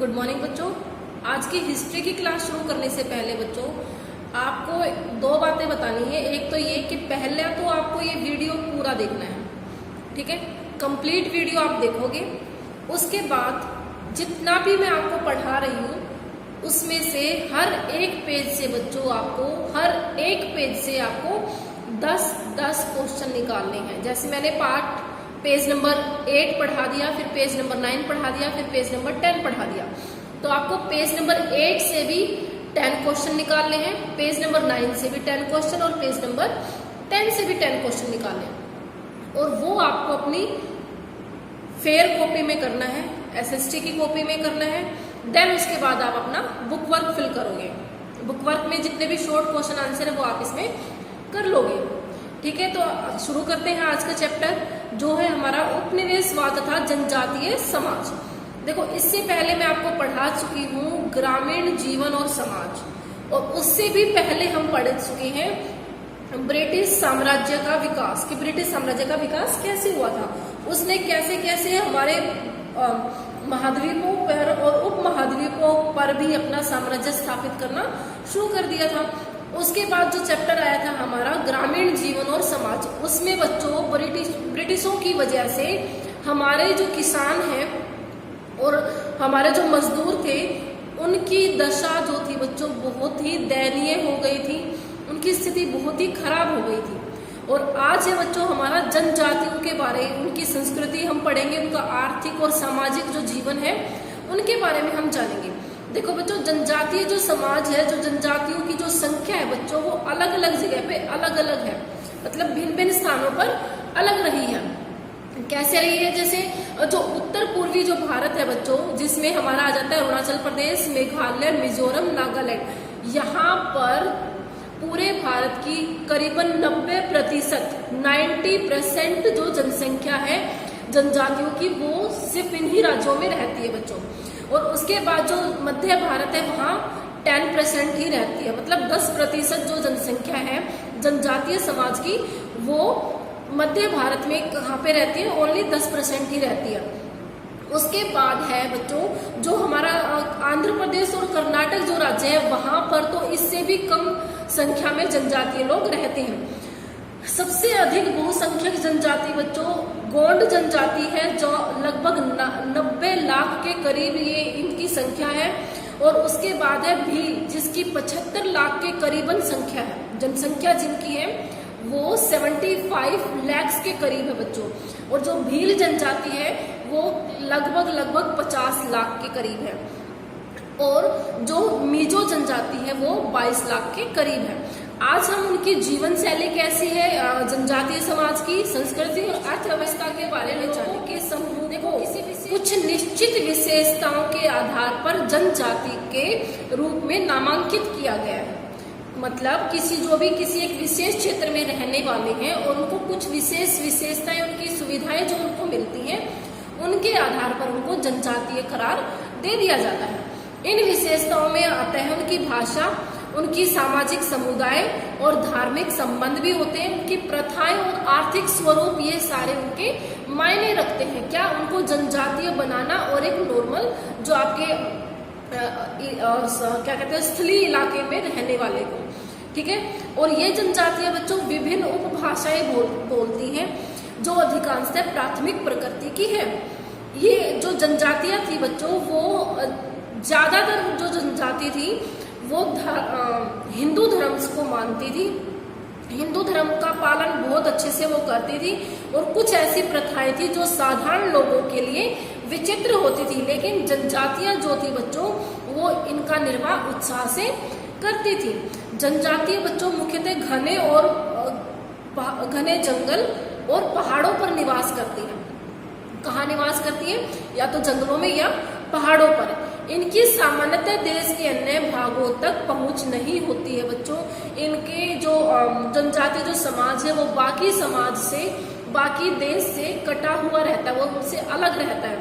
Good morning बच्चों। आज की हिस्ट्री की क्लास शुरू करने से पहले बच्चों आपको दो बातें बतानी है। एक तो ये कि पहले तो आपको ये वीडियो पूरा देखना है, ठीक है, कंप्लीट वीडियो आप देखोगे। उसके बाद जितना भी मैं आपको पढ़ा रही हूँ उसमें से हर एक पेज से बच्चों आपको 10 क्वेश्चन निकालने हैं। जैसे मैंने पेज नंबर 8 पढ़ा दिया, फिर पेज नंबर 9 पढ़ा दिया, फिर पेज नंबर 10 पढ़ा दिया, तो आपको पेज नंबर 8 से भी 10 क्वेश्चन निकालने हैं, पेज नंबर 9 से भी 10 क्वेश्चन और पेज नंबर 10 से भी 10 क्वेश्चन निकालने हैं। और वो आपको अपनी फेयर कॉपी में करना है, एसएसटी की कॉपी में करना है। देन उसके बाद आप अपना बुक वर्क फिल करोगे। बुक वर्क में जितने भी शॉर्ट क्वेश्चन आंसर है वो आप इसमें कर लोगे, ठीक है। तो शुरू करते हैं आज का चैप्टर जो है हमारा उपनिवेशवाद तथा जनजातीय समाज। देखो, इससे पहले मैं आपको पढ़ा चुकी हूँ ग्रामीण जीवन और समाज, और उससे भी पहले हम पढ़ चुके हैं ब्रिटिश साम्राज्य का विकास, कि ब्रिटिश साम्राज्य का विकास कैसे हुआ था, उसने कैसे कैसे हमारे महाद्वीपों पर और उपमहाद्वीपों पर भी अपना साम्राज्य स्थापित करना शुरू कर दिया था। उसके बाद जो चैप्टर आया था हमारा ग्रामीण जीवन और समाज, उसमें बच्चों ब्रिटिशों की वजह से हमारे जो किसान हैं और हमारे जो मजदूर थे उनकी दशा जो थी बच्चों बहुत ही दयनीय हो गई थी, उनकी स्थिति बहुत ही खराब हो गई थी। और आज है बच्चों हमारा जनजातियों के बारे, उनकी संस्कृति हम पढ़ेंगे, उनका आर्थिक और सामाजिक जो जीवन है उनके बारे में हम जानेंगे। देखो बच्चों, जनजातीय जो समाज है, जो जनजातियों की जो संख्या है बच्चों, वो अलग अलग जगह पे अलग अलग है, मतलब भिन्न भिन्न स्थानों पर अलग रही है। कैसे रही है? जैसे जो उत्तर पूर्वी जो भारत है बच्चों, जिसमें हमारा आ जाता है अरुणाचल प्रदेश, मेघालय, मिजोरम, नागालैंड, यहाँ पर पूरे भारत की करीबन 90% जो जनसंख्या है जनजातियों की वो सिर्फ इन्हीं राज्यों में रहती है बच्चों। और उसके बाद जो मध्य भारत है वहाँ 10% ही रहती है, मतलब 10% जो जनसंख्या है जनजातीय समाज की वो मध्य भारत में कहाँ पे रहती है, ओनली 10% ही रहती है। उसके बाद है बच्चों जो हमारा आंध्र प्रदेश और कर्नाटक जो राज्य है वहां पर तो इससे भी कम संख्या में जनजातीय लोग रहते हैं। सबसे अधिक बहुसंख्यक जनजाति बच्चों गोंड जनजाति है, जो लगभग 90 लाख के करीब ये इनकी संख्या है। और उसके बाद है भील, जिसकी 75 लाख के करीबन संख्या है, जनसंख्या जिनकी है वो 75 लाख के करीब है बच्चों। और जो भील जनजाति है वो लगभग 50 लाख के करीब है। और जो मिजो जनजाति है वो 22 लाख के करीब है। आज हम उनकी जीवन शैली कैसी है, जनजातीय समाज की संस्कृति और अर्थव्यवस्था के बारे में जाने के समूह देखो कुछ निश्चित विशेषताओं के आधार पर जनजाति के रूप में नामांकित किया गया है। मतलब किसी एक विशेष क्षेत्र में रहने वाले हैं और उनको कुछ विशेष विशेषताएं, उनकी सुविधाएं जो उनको मिलती हैं उनके आधार पर उनको जनजातीय करार दे दिया जाता है। इन विशेषताओं में आता है उनकी भाषा, उनकी सामाजिक समुदाय और धार्मिक संबंध भी होते हैं, उनकी प्रथाएं और आर्थिक स्वरूप, ये सारे उनके मायने रखते हैं। क्या उनको जनजातीय बनाना और एक नॉर्मल जो आपके क्या कहते हैं स्थलीय इलाके में रहने वाले को, ठीक है। और ये जनजातियां बच्चों विभिन्न उपभाषाएं बोलती हैं जो अधिकांशतः प्राथमिक प्रकृति की है। ये जो जनजातियां थी बच्चों वो ज्यादातर जो जनजाति थी वो हिंदू धर्म को मानती थी, हिंदू धर्म का पालन बहुत अच्छे से वो करती थी। और कुछ ऐसी प्रथाएं थी जो साधारण लोगों के लिए विचित्र होती थी, लेकिन जनजातियां जो थी बच्चों वो इनका निर्वाह उत्साह से करती थी। जनजातीय बच्चों मुख्यतः घने जंगल और पहाड़ों पर निवास करती है। कहाँ निवास करती है? या तो जंगलों में या पहाड़ों पर। इनकी सामान्यतः देश के अन्य भागों तक पहुंच नहीं होती है बच्चों। इनके जो जनजातीय जो समाज है वो बाकी समाज से, बाकी देश से कटा हुआ रहता है, वो उनसे अलग रहता है।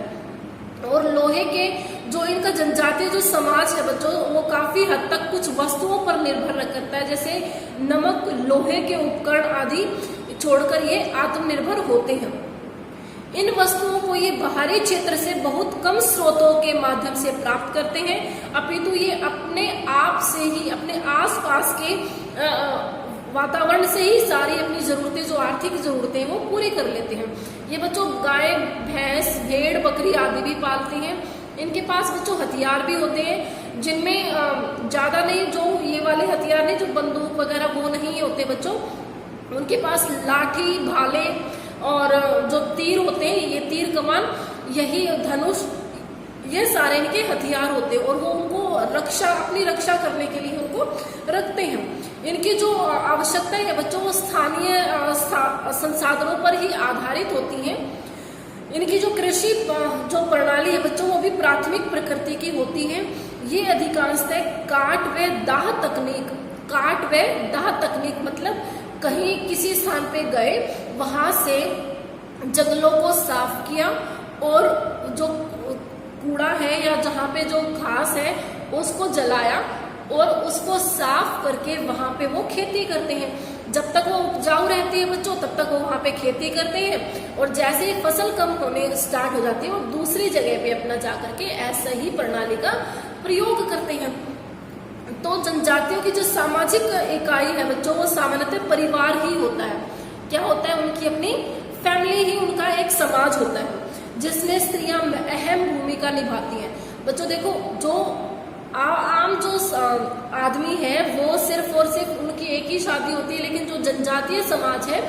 और लोहे के जो इनका जनजातीय जो समाज है बच्चों वो काफी हद तक कुछ वस्तुओं पर निर्भर करता है, जैसे नमक, लोहे के उपकरण आदि छोड़कर ये आत्मनिर्भर होते हैं। इन वस्तुओं को ये बाहरी क्षेत्र से बहुत कम स्रोतों के माध्यम से प्राप्त करते हैं, अपितु ये अपने आप से ही, अपने आसपास के वातावरण से ही सारी अपनी जरूरतें, जो आर्थिक जरूरतें हैं वो पूरी कर लेते हैं। ये बच्चों गाय, भैंस, भेड़, बकरी आदि भी पालते हैं। इनके पास बच्चों हथियार भी होते हैं, जिनमें ज्यादा नहीं, जो ये वाले हथियार नहीं, जो बंदूक वगैरह वो नहीं होते बच्चों। उनके पास लाठी, भाले और जो तीर होते हैं, ये तीर कमान, यही धनुष, ये सारे इनके हथियार होते हैं और वो उनको अपनी रक्षा करने के लिए उनको रखते हैं। इनकी जो आवश्यकता है बच्चों वो स्थानीय संसाधनों पर ही आधारित होती हैं। इनकी जो कृषि जो प्रणाली है बच्चों वो भी प्राथमिक प्रकृति की होती है। ये अधिकांशतः काट व दाह तकनीक मतलब कहीं किसी स्थान पे गए, वहां से जंगलों को साफ किया और जो कूड़ा है या जहाँ पे जो घास है उसको जलाया और उसको साफ करके वहां पे वो खेती करते हैं। जब तक वो उपजाऊ रहती है बच्चों तब तक वो वहां पे खेती करते हैं और जैसे ही फसल कम होने स्टार्ट हो जाती है वो दूसरी जगह पे अपना जाकर के ऐसा ही प्रणाली का प्रयोग करते हैं। तो जनजातियों की जो सामाजिक इकाई है बच्चों वो सामान्यतः परिवार ही होता है। क्या होता है, उनकी अपनी फैमिली ही उनका एक समाज होता है जिसमें स्त्रियां अहम भूमिका निभाती हैं। बच्चों देखो, जो आम जो आदमी है वो सिर्फ और सिर्फ उनकी एक ही शादी होती है, लेकिन जो जनजातीय समाज है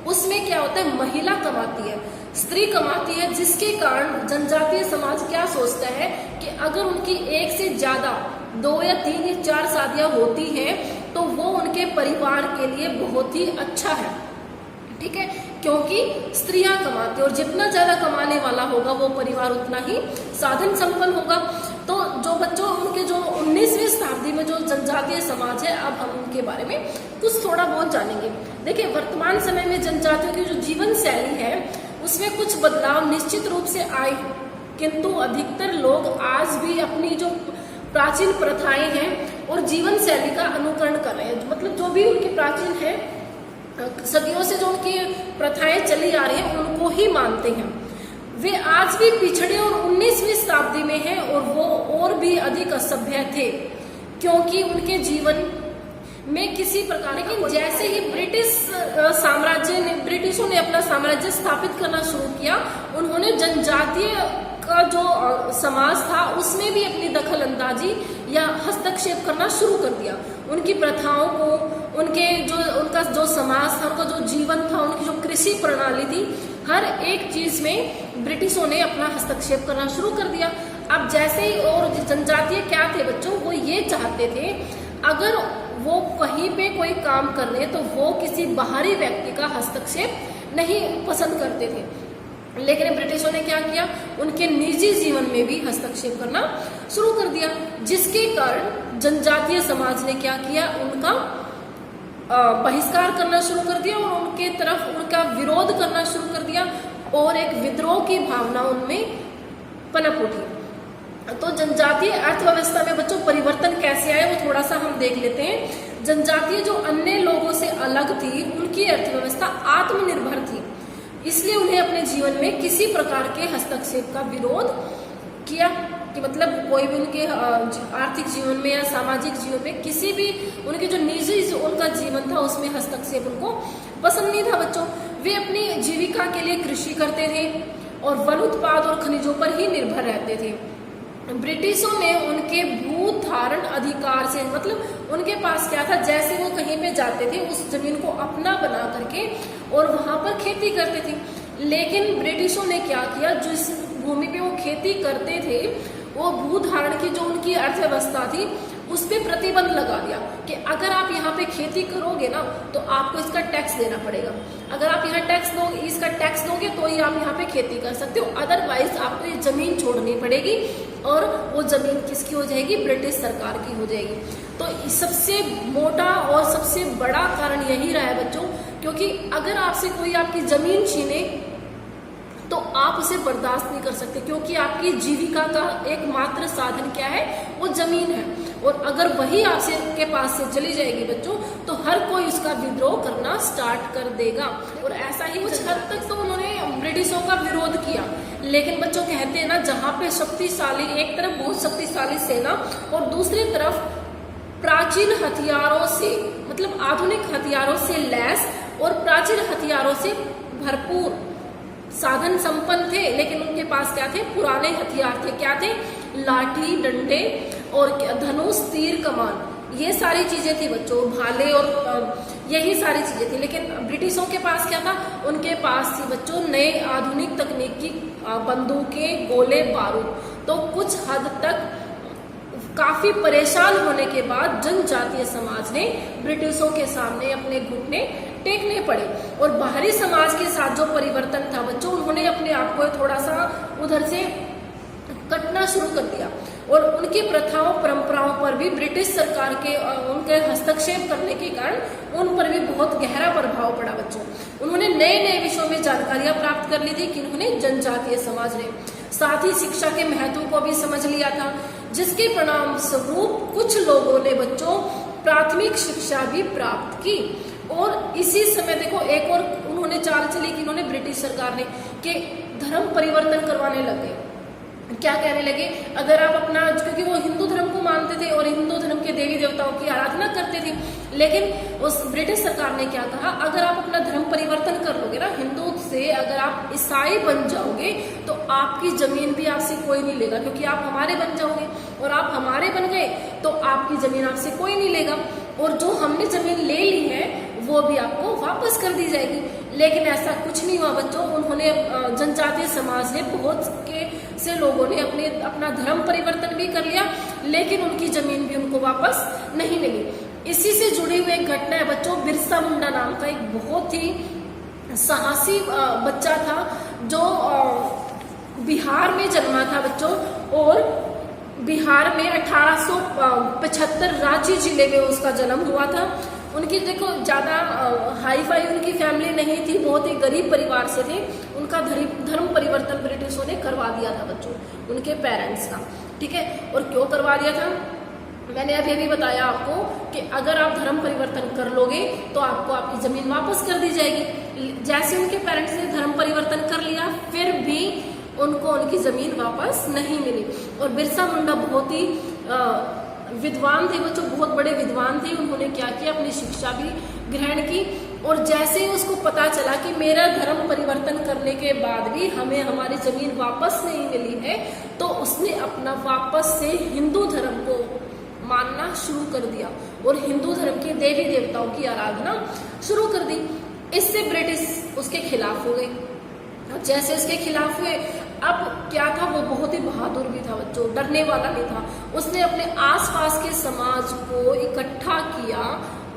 उसमें क्या होता है, महिला कमाती है, स्त्री कमाती है, जिसके कारण जनजातीय समाज क्या सोचता है कि अगर उनकी एक से ज्यादा 2 या 3 या 4 शादियां होती हैं तो वो उनके परिवार के लिए बहुत ही अच्छा है। ठीक है, क्योंकि स्त्रियां कमाती और जितना ज्यादा कमाने वाला होगा वो परिवार उतना ही साधन संपन्न होगा। तो जो बच्चों उनके जो 19वीं शताब्दी में जो जनजातीय समाज है, अब हम उनके बारे में कुछ थोड़ा बहुत जानेंगे। देखिए, वर्तमान समय में जनजातियों की जो जीवन शैली है उसमें कुछ बदलाव निश्चित रूप से आए, किंतु अधिकतर लोग आज भी अपनी जो प्राचीन प्रथाएं हैं और जीवन शैली का अनुकरण कर रहे हैं। मतलब जो भी उनकी प्राचीन है, सदियों से जो उनकी प्रथाएं चली आ रही हैं उनको ही मानते हैं। वे आज भी पिछड़े और 19वीं शताब्दी में हैं और वो और भी अधिक असभ्य थे, क्योंकि उनके जीवन में किसी प्रकार की, जैसे ही ब्रिटिशों ने अपना साम्राज्य स्थापित करना शुरू किया, उन्होंने जनजातीय का जो समाज था उसमें भी अपनी दखल अंदाजी या हस्तक्षेप करना शुरू कर दिया। उनकी प्रथाओं को, उनका जो समाज था, उनका जो जीवन था, उनकी जो कृषि प्रणाली थी, हर एक चीज में ब्रिटिशों ने अपना हस्तक्षेप करना शुरू कर दिया। अब जैसे ही, और जनजातीय क्या थे बच्चों, वो ये चाहते थे अगर वो कहीं पे कोई काम कर रहे तो वो किसी बाहरी व्यक्ति का हस्तक्षेप नहीं पसंद करते थे। लेकिन ब्रिटिशों ने क्या किया, उनके निजी जीवन में भी हस्तक्षेप करना शुरू कर दिया, जिसके कारण जनजातीय समाज ने क्या किया, उनका बहिष्कार करना शुरू कर दिया और उनके तरफ उनका विरोध करना शुरू कर दिया और एक विद्रोह की भावना उनमें पनप उठी। तो जनजातीय अर्थव्यवस्था में बच्चों परिवर्तन कैसे आए वो थोड़ा सा हम देख लेते हैं। जनजातीय जो अन्य लोगों से अलग थी, उनकी अर्थव्यवस्था आत्मनिर्भर थी, इसलिए उन्हें अपने जीवन में किसी प्रकार के हस्तक्षेप का विरोध किया कि मतलब कोई भी उनके आर्थिक जीवन में या सामाजिक जीवन में किसी भी उनके जो निजी उनका जीवन था उसमें हस्तक्षेप उनको पसंद नहीं था। बच्चों, वे अपनी जीविका के लिए कृषि करते थे और वन उत्पाद और खनिजों पर ही निर्भर रहते थे। ब्रिटिशों ने उनके भू धारण अधिकार से, मतलब उनके पास क्या था, जैसे वो कहीं पे जाते थे उस जमीन को अपना बना करके और वहां पर खेती करते थे। लेकिन ब्रिटिशों ने क्या किया, जिस भूमि पे वो खेती करते थे वो भू धारण की जो उनकी अर्थव्यवस्था थी उस पर प्रतिबंध लगा दिया कि अगर आप यहाँ पे खेती करोगे ना तो आपको इसका टैक्स देना पड़ेगा। अगर आप यहाँ इसका टैक्स दोगे तो ही आप यहाँ पे खेती कर सकते हो, अदरवाइज आपको ये जमीन छोड़नी पड़ेगी और वो जमीन किसकी हो जाएगी, ब्रिटिश सरकार की हो जाएगी। तो सबसे मोटा और सबसे बड़ा कारण यही रहा है बच्चों, क्योंकि अगर आपसे कोई आपकी जमीन छीने तो आप उसे बर्दाश्त नहीं कर सकते, क्योंकि आपकी जीविका का एकमात्र साधन क्या है, वो जमीन है। और अगर वही आपसे के पास से चली जाएगी बच्चों तो हर कोई उसका विद्रोह करना स्टार्ट कर देगा। और ऐसा ही कुछ हद तक तो उन्होंने ब्रिटिशों का विरोध किया। लेकिन बच्चों कहते हैं ना, जहां पे शक्तिशाली, एक तरफ बहुत शक्तिशाली सेना और दूसरी तरफ प्राचीन हथियारों से, मतलब आधुनिक हथियारों से लैस और प्राचीन हथियारों से भरपूर साधन संपन्न थे, लेकिन उनके पास क्या थे? पुराने हथियार थे। क्या थे? लाठी, डंडे और धनुष, तीर, कमान, ये सारी चीजें थी बच्चों, भाले और यही सारी चीजें थी। लेकिन ब्रिटिशों के पास क्या था? उनके पास थी बच्चों नए आधुनिक तकनीक की बंदूकें, गोले, बारूद। तो कुछ हद तक काफी परेशान होने के बाद जनजातीय समाज ने ब्रिटिशों के सामने अपने घुटने टेकने पड़े और बाहरी समाज के साथ जो परिवर्तन था बच्चों, उन्होंने अपने आप को थोड़ा सा उधर से कटना शुरू कर दिया और उनकी प्रथाओं, परंपराओं पर भी ब्रिटिश सरकार के उनके हस्तक्षेप करने के कारण उन पर भी बहुत गहरा प्रभाव पड़ा बच्चों। उन्होंने नए नए विषयों में जानकारियां प्राप्त कर ली थी कि उन्होंने जनजातीय समाज ने, साथ ही शिक्षा के महत्व को भी समझ लिया था, जिसके परिणाम स्वरूप कुछ लोगों ने बच्चों प्राथमिक शिक्षा भी प्राप्त की। और इसी समय देखो एक और उन्होंने चाल चली कि उन्होंने, ब्रिटिश सरकार ने, कि धर्म परिवर्तन करवाने लगे। क्या कहने लगे? अगर आप अपना, क्योंकि वो हिंदू धर्म को मानते थे और हिंदू धर्म के देवी देवताओं की आराधना करते थे, लेकिन उस ब्रिटिश सरकार ने क्या कहा? अगर आप अपना धर्म परिवर्तन कर लोगे ना, हिंदू से अगर आप ईसाई बन जाओगे तो आपकी जमीन भी आपसे कोई नहीं लेगा, क्योंकि आप हमारे बन जाओगे और आप हमारे बन गए तो आपकी जमीन आपसे कोई नहीं लेगा और जो हमने जमीन ले ली है वो भी आपको वापस कर दी जाएगी। लेकिन ऐसा कुछ नहीं हुआ बच्चों। उन्होंने, जनजातीय समाज ने, बहुत से लोगों ने अपना धर्म परिवर्तन भी कर लिया, लेकिन उनकी जमीन भी उनको वापस नहीं मिली। इसी से जुड़ी हुई एक घटना है बच्चों, बिरसा मुंडा नाम का एक बहुत ही साहसी बच्चा था जो बिहार में जन्मा था बच्चों, और बिहार में 1875 रांची जिले में उसका जन्म हुआ था। उनकी देखो ज्यादा हाई फाई उनकी फैमिली नहीं थी, बहुत ही गरीब परिवार से थे। उनका धर्म परिवर्तन ब्रिटिशों ने करवा दिया था बच्चों, उनके पेरेंट्स का, ठीक है। और क्यों करवा दिया था? मैंने अभी भी बताया आपको कि अगर आप धर्म परिवर्तन कर लोगे तो आपको आपकी जमीन वापस कर दी जाएगी। जैसे उनके पेरेंट्स ने धर्म परिवर्तन कर लिया, फिर भी उनको उनकी जमीन वापस नहीं मिली। और बिरसा मुंडा बहुत ही विद्वान थे बच्चों, बहुत बड़े विद्वान थे। उन्होंने क्या किया? अपनी शिक्षा भी ग्रहण की और जैसे ही उसको पता चला कि मेरा धर्म परिवर्तन करने के बाद भी हमें हमारी जमीन वापस नहीं मिली है, तो उसने अपना वापस से हिंदू धर्म को मानना शुरू कर दिया और हिंदू धर्म के देवी देवताओं की आराधना शुरू कर दी। इससे ब्रिटिश उसके खिलाफ हो गए। जैसे उसके खिलाफ हुए, अब क्या था? वो बहुत ही बहादुर भी था बच्चों, डरने वाला नहीं था। उसने अपने आसपास के समाज को इकट्ठा किया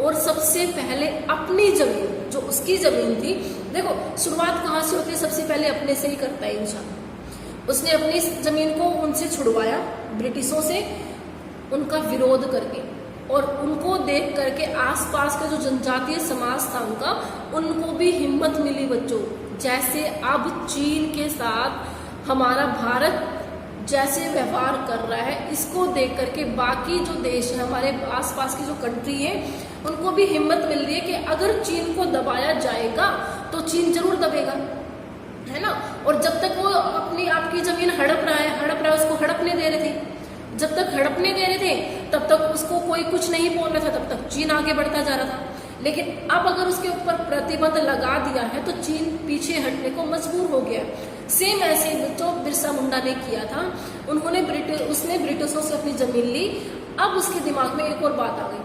और सबसे पहले अपनी जमीन, जो उसकी जमीन थी, देखो शुरुआत कहाँ से होती है? सबसे पहले अपने से ही करता है इंसान। उसने अपनी जमीन को उनसे छुड़वाया, ब्रिटिशों से, उनका विरोध करके, और उनको देख करके आसपास का जो जनजातीय समाज था उनको भी हिम्मत मिली बच्चों। जैसे अब चीन के साथ हमारा भारत जैसे व्यवहार कर रहा है, इसको देख करके बाकी जो देश है, हमारे आसपास की जो कंट्री है, उनको भी हिम्मत मिल रही है कि अगर चीन को दबाया जाएगा तो चीन जरूर दबेगा, है ना। और जब तक वो अपनी आपकी जमीन हड़प रहा है, उसको हड़पने दे रहे थे। जब तक हड़पने दे रहे थे तब तक उसको कोई कुछ नहीं बोल रहा था, तब तक चीन आगे बढ़ता जा रहा था। लेकिन अब अगर उसके ऊपर प्रतिबंध लगा दिया है तो चीन पीछे हटने को मजबूर हो गया। सेम ऐसे बच्चों बिरसा मुंडा ने किया था। उसने ब्रिटिशों से अपनी जमीन ली। अब उसके दिमाग में एक और बात आ गई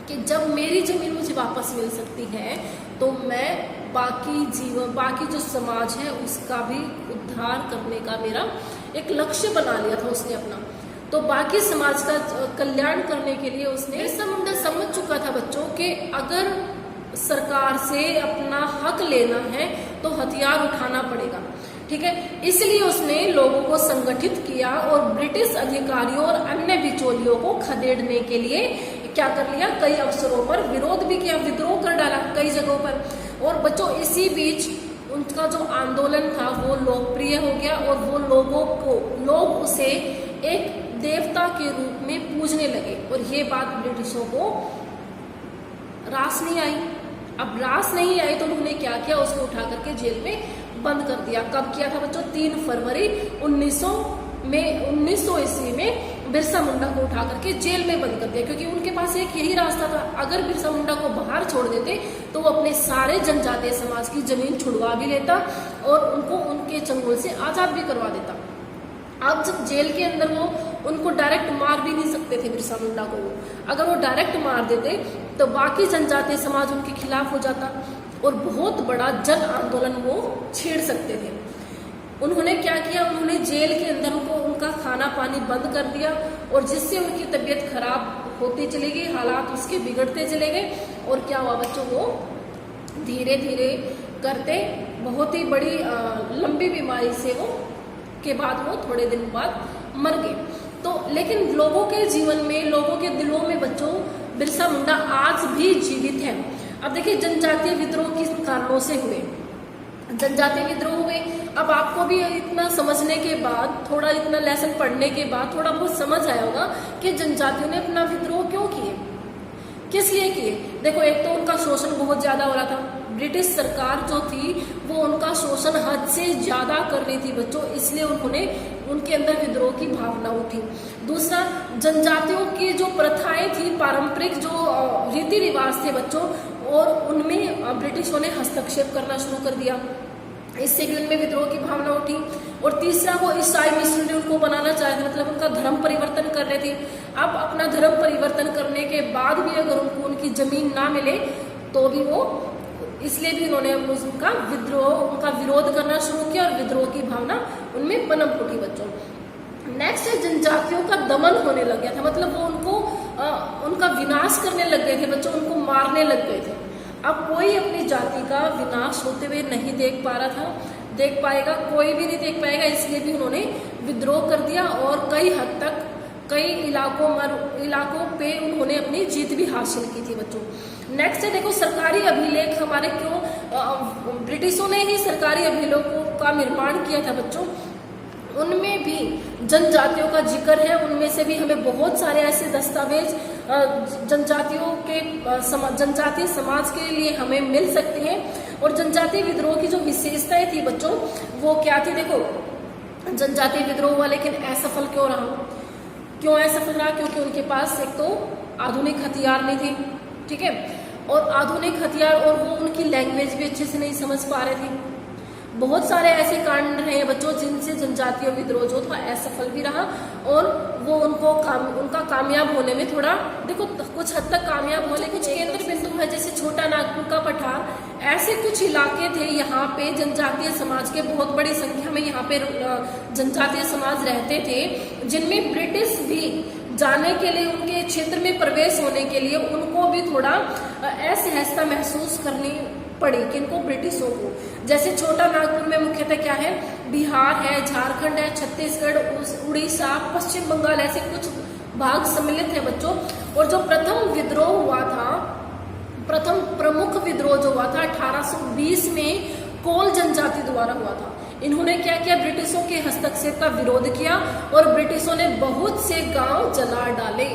कि जब मेरी जमीन मुझे वापस मिल सकती है तो मैं बाकी जो समाज है उसका भी उद्धार करने का मेरा एक लक्ष्य बना लिया था उसने अपना। तो बाकी समाज का कल्याण करने के लिए उसने, बिरसा मुंडा समझ चुका था बच्चों कि अगर सरकार से अपना हक लेना है तो हथियार उठाना पड़ेगा, ठीक है। इसलिए उसने लोगों को संगठित किया और ब्रिटिश अधिकारियों और अन्य बिचौलियों को खदेड़ने के लिए क्या कर लिया, कई अवसरों पर विरोध भी किया, विद्रोह कर डाला कई जगहों पर। और बच्चों इसी बीच उनका जो आंदोलन था वो लोकप्रिय हो गया और वो लोग उसे एक देवता के रूप में पूजने लगे। और ये बात ब्रिटिशों को रास नहीं आई। अब रास नहीं आई तो उन्होंने क्या किया, उसको उठा करके जेल में बंद कर दिया। कब किया था बच्चों? 3 फरवरी 1900 ईस्वी में बिरसा मुंडा को उठा करके जेल में बंद कर दिया, क्योंकि उनके पास एक यही रास्ता था, अगर बिरसा मुंडा को बाहर छोड़ देते तो वो अपने सारे जनजातीय समाज की जमीन छुड़वा भी लेता और उनको उनके चंगुल से आजाद भी करवा देता। अब जब जेल के अंदर वो उनको डायरेक्ट मार भी नहीं सकते थे बिरसा मुंडा को, अगर वो डायरेक्ट मार देते तो बाकी जनजातीय समाज उनके खिलाफ हो जाता और बहुत बड़ा जन आंदोलन वो छेड़ सकते थे। उन्होंने क्या किया, उन्होंने जेल के अंदर उनको उनका खाना पानी बंद कर दिया और जिससे उनकी तबीयत खराब होती चली गई, हालात उसके बिगड़ते चले गए और क्या हुआ बच्चों, वो धीरे धीरे करते बहुत ही बड़ी लंबी बीमारी से वो के बाद वो थोड़े दिन बाद मर गए। तो लेकिन लोगों के जीवन में, लोगों के दिलों में बच्चों बिरसा मुंडा आज भी जीवित है। अब देखिए जनजातीय विद्रोह किस कारणों से हुए, जनजातीय विद्रोह हुए। अब आपको भी इतना समझने के बाद, थोड़ा इतना लेसन पढ़ने के बाद थोड़ा बहुत समझ आया होगा कि जनजातियों ने अपना विद्रोह क्यों किए, किस लिए किए। देखो एक तो उनका शोषण बहुत ज्यादा हो रहा था, ब्रिटिश सरकार जो थी वो उनका शोषण हद से ज्यादा कर रही थी बच्चों, इसलिए उन्होंने उनके अंदर विद्रोह की भावना उठी। दूसरा, जनजातियों की जो प्रथाएं थी, पारंपरिक जो रीति रिवाज थे बच्चों, और उनमें ब्रिटिशों ने हस्तक्षेप करना शुरू कर दिया, इससे भी उनमें विद्रोह की भावना उठी। और तीसरा, वो ईसाई मिशनरी उनको बनाना चाहते, मतलब उनका धर्म परिवर्तन कर रहे थे। अब अपना धर्म परिवर्तन करने के बाद भी अगर उनको उनकी जमीन ना मिले तो भी वो, इसलिए भी उन्होंने उनका विरोध करना शुरू किया और विद्रोह की भावना उनमें पनप उठी बच्चों। नेक्स्ट, जनजातियों का दमन होने लग गया था, मतलब वो उनको उनका विनाश करने लग गए थे बच्चों, उनको मारने लग गए थे। अब कोई अपनी जाति का विनाश होते हुए नहीं देख पा रहा था, देख पाएगा, कोई भी नहीं देख पाएगा, इसलिए भी उन्होंने विद्रोह कर दिया और कई हद तक कई इलाकों पे उन्होंने अपनी जीत भी हासिल की थी बच्चों। नेक्स्ट है, देखो सरकारी अभिलेख हमारे क्यों, ब्रिटिशों ने ही सरकारी अभिलेखों का निर्माण किया था बच्चों, उनमें भी जनजातियों का जिक्र है। उनमें से भी हमें बहुत सारे ऐसे दस्तावेज जनजातीय समाज के लिए हमें मिल सकते हैं। और जनजातीय विद्रोह की जो विशेषताएं थी बच्चों वो क्या थी, देखो जनजातीय विद्रोह हुआ लेकिन असफल क्यों रहा, क्यों असफल रहा, क्योंकि उनके पास एक तो आधुनिक हथियार नहीं थे, ठीक है, और आधुनिक हथियार, और वो उनकी लैंग्वेज भी अच्छे से नहीं समझ पा रहे थे। बहुत सारे ऐसे कारण रहे हैं बच्चों जिनसे जनजातीय विद्रोह जो था असफल भी रहा और वो उनका कामयाब होने में थोड़ा, देखो कुछ हद तक कामयाब हो, लेकिन कुछ केंद्र बिंदु है जैसे छोटा नागपुर का पठार, ऐसे कुछ इलाके थे यहाँ पे जनजातीय समाज के बहुत बड़ी संख्या में यहाँ पे जनजातीय समाज रहते थे, जिनमें ब्रिटिश भी जाने के लिए, उनके क्षेत्र में प्रवेश होने के लिए उनको भी थोड़ा असहजता महसूस करनी पड़ी, किनको, ब्रिटिशों को। जैसे छोटा नागपुर में मुख्यतः क्या है, बिहार है, झारखंड है, छत्तीसगढ़, उड़ीसा, पश्चिम बंगाल, ऐसे कुछ भाग सम्मिलित है बच्चों। और जो प्रथम विद्रोह हुआ था, प्रथम प्रमुख विद्रोह जो हुआ था 1820 में कोल जनजाति द्वारा हुआ था। इन्होंने क्या किया, ब्रिटिशों के हस्तक्षेप का विरोध किया और ब्रिटिशों ने बहुत से गांव जला डाले,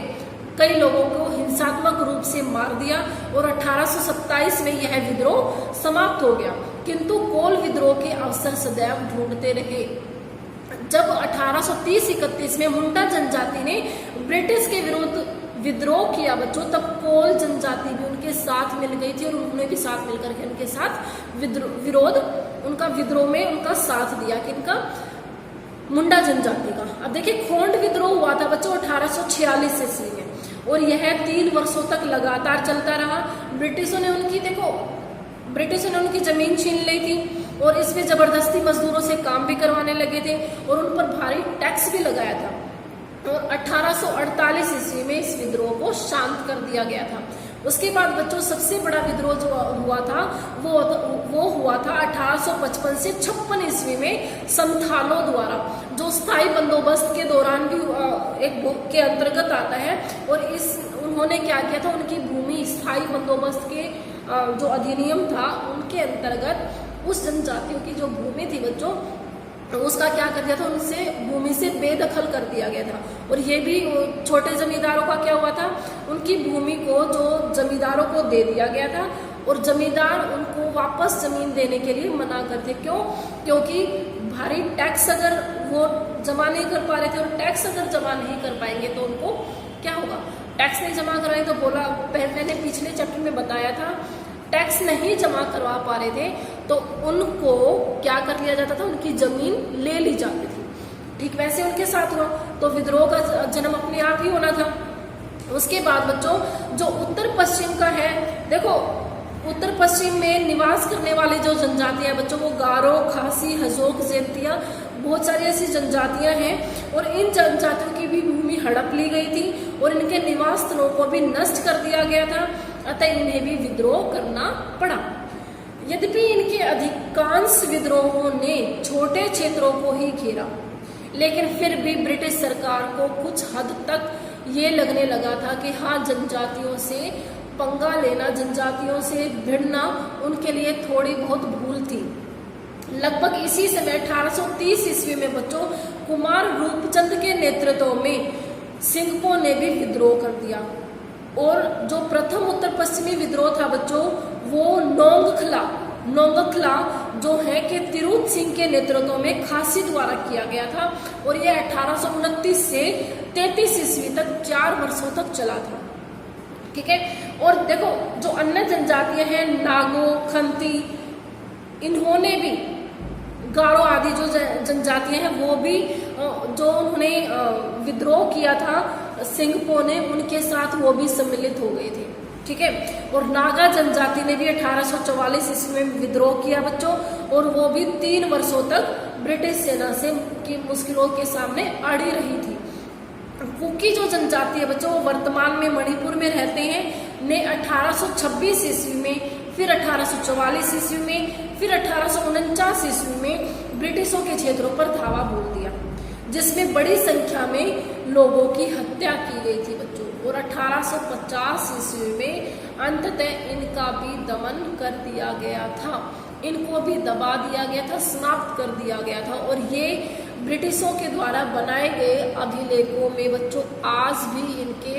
कई लोगों को हिंसात्मक रूप से मार दिया और 1827 में यह विद्रोह समाप्त हो गया। किंतु कोल विद्रोह के अवसर सदैव ढूंढते रहे। जब 1830-31 में मुंडा जनजाति ने ब्रिटिश के विरुद्ध विद्रोह किया बच्चों, तब कोल जनजाति भी उनके साथ मिल गई थी और उन्होंने भी साथ मिलकर के उनके साथ विद्रोह में उनका साथ दिया, किनका, मुंडा जनजाति का। अब देखिए खोंड विद्रोह हुआ था बच्चों 1846 ईस्वी में और यह 3 वर्षों तक लगातार चलता रहा। ब्रिटिशों ने उनकी जमीन छीन ली थी और इसमें जबरदस्ती मजदूरों से काम भी करवाने लगे थे और उन पर भारी टैक्स भी लगाया था। और 1848 ईस्वी में इस विद्रोह को शांत कर दिया गया था। उसके बाद बच्चों सबसे बड़ा विद्रोह जो हुआ था वो हुआ था 1855 से 56 ईस्वी में संथालों द्वारा, जो स्थायी बंदोबस्त के दौरान भी एक बुक के अंतर्गत आता है। और उन्होंने क्या किया था, उनकी भूमि स्थायी बंदोबस्त के जो अधिनियम था उनके अंतर्गत उस जनजातियों की जो भूमि थी बच्चों, उसका क्या कर दिया था, उनसे भूमि से बेदखल कर दिया गया था। और ये भी छोटे जमींदारों का क्या हुआ था, उनकी भूमि को जो जमींदारों को दे दिया गया था और जमींदार उनको वापस जमीन देने के लिए मना करते। क्यों? क्योंकि भारी टैक्स अगर वो जमा नहीं कर पा रहे थे, और टैक्स अगर जमा नहीं कर पाएंगे तो उनको क्या होगा? टैक्स नहीं जमा कराए तो बोला, मैंने पिछले चैप्टर में बताया था, टैक्स नहीं जमा करवा पा रहे थे तो उनको क्या कर लिया जाता था? उनकी जमीन ले ली जाती थी। ठीक वैसे उनके साथ हुआ, तो विद्रोह का जन्म अपने आप ही होना था। उसके बाद बच्चों जो उत्तर पश्चिम का है, देखो उत्तर पश्चिम में निवास करने वाली जो जनजातियां बच्चों, वो गारो, खासी, हजोक, जैंतिया, बहुत सारी ऐसी जनजातियां हैं, और इन जनजातियों की भी भूमि हड़प ली गई थी और इनके निवास स्थलों को भी नष्ट कर दिया गया था, अतः इन्हें भी विद्रोह करना पड़ा। यद्यपि इनके अधिकांश विद्रोहों ने छोटे क्षेत्रों को ही घेरा, लेकिन फिर भी ब्रिटिश सरकार को कुछ हद तक ये लगने लगा था कि हाँ, जनजातियों से पंगा लेना, जनजातियों से भिड़ना उनके लिए थोड़ी बहुत भूल थी। लगभग इसी समय 1830 ईस्वी में बच्चों कुमार रूपचंद के नेतृत्व में सिंघपों ने भी विद्रोह कर दिया, और जो प्रथम उत्तर पश्चिमी विद्रोह था बच्चों, वो नोंगखला जो है कि तिरुत सिंह के नेतृत्व में खासी द्वारा किया गया था, और ये 1829 से 33 ईस्वी तक 4 वर्षों तक चला था। ठीक है, और देखो जो अन्य जनजातियां हैं, नागो, खंती, इन्होंने भी, गारो आदि जो जनजातियां हैं वो भी जो उन्होंने विद्रोह किया था सिंघपो ने, उनके साथ वो भी सम्मिलित हो गए थे। ठीक है, और नागा जनजाति ने भी 1844 ईस्वी में विद्रोह किया बच्चों, और वो भी 3 वर्षों तक ब्रिटिश सेना से की मुश्किलों के सामने अड़ी रही थी। कुकी जो जनजाति है बच्चों, वो वर्तमान में मणिपुर में रहते हैं, ने 1826 ईस्वी में, फिर 1844 ईस्वी में, फिर 1849 ईस्वी में ब्रिटिशों के क्षेत्रों पर धावा बोल दिया, जिसमें बड़ी संख्या में लोगों की हत्या की गई थी बच्चों। और 1850 ईस्वी में अंततः इनका भी दमन कर दिया गया था, इनको भी दबा दिया गया था, समाप्त कर दिया गया था। और ये ब्रिटिशों के द्वारा बनाए गए अभिलेखों में बच्चों आज भी इनके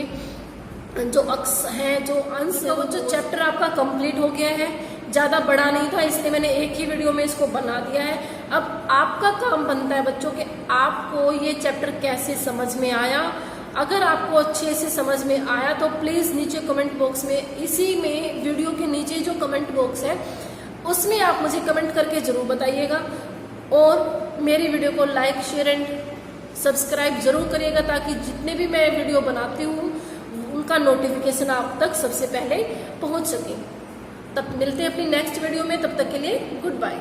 जो अक्स हैं, जो अंश है, वो जो चैप्टर आपका कंप्लीट हो गया है। ज़्यादा बड़ा नहीं था, इसलिए मैंने एक ही वीडियो में इसको बना दिया है। अब आपका काम बनता है बच्चों कि आपको ये चैप्टर कैसे समझ में आया। अगर आपको अच्छे से समझ में आया तो प्लीज़ नीचे कमेंट बॉक्स में, इसी में वीडियो के नीचे जो कमेंट बॉक्स है उसमें आप मुझे कमेंट करके ज़रूर बताइएगा, और मेरी वीडियो को लाइक, शेयर एंड सब्सक्राइब जरूर करिएगा, ताकि जितने भी मैं वीडियो बनाती हूँ उनका नोटिफिकेशन आप तक सबसे पहले पहुँच सके। तब मिलते हैं अपनी नेक्स्ट वीडियो में, तब तक के लिए गुड बाय।